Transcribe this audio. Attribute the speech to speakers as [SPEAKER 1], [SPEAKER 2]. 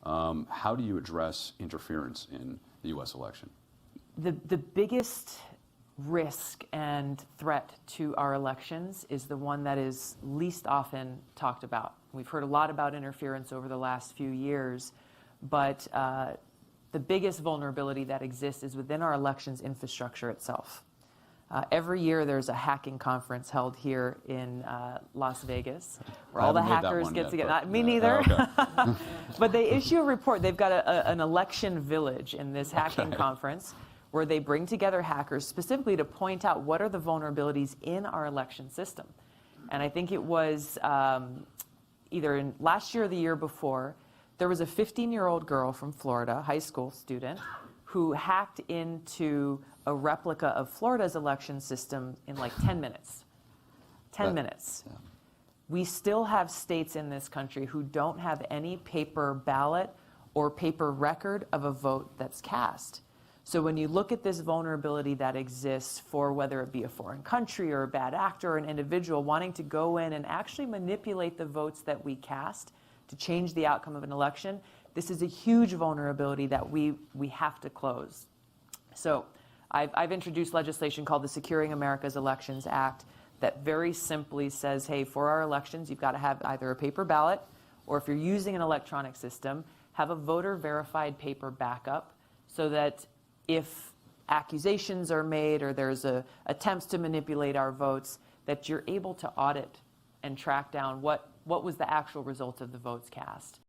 [SPEAKER 1] How do you address interference in the U.S. election?
[SPEAKER 2] The biggest risk and threat to our elections is the one that is least often talked about. We've heard a lot about interference over the last few years, but the biggest vulnerability that exists is within our elections infrastructure itself. Every year there's a hacking conference held here in Las Vegas where all the hackers get together. Me neither. Okay. But they issue a report. They've got an election village in this hacking conference where they bring together hackers specifically to point out what are the vulnerabilities in our election system. And I think it was either in last year or the year before, there was a 15-year-old girl from Florida, high school student, who hacked into a replica of Florida's election system in like 10 minutes. 10 minutes. Yeah. We still have states in this country who don't have any paper ballot or paper record of a vote that's cast. So when you look at this vulnerability that exists for whether it be a foreign country or a bad actor or an individual wanting to go in and actually manipulate the votes that we cast to change the outcome of an election, this is a huge vulnerability that we have to close. So I've introduced legislation called the Securing America's Elections Act that very simply says, hey, for our elections, you've got to have either a paper ballot or if you're using an electronic system, have a voter verified paper backup so that if accusations are made or there's attempts to manipulate our votes, that you're able to audit and track down what was the actual result of the votes cast.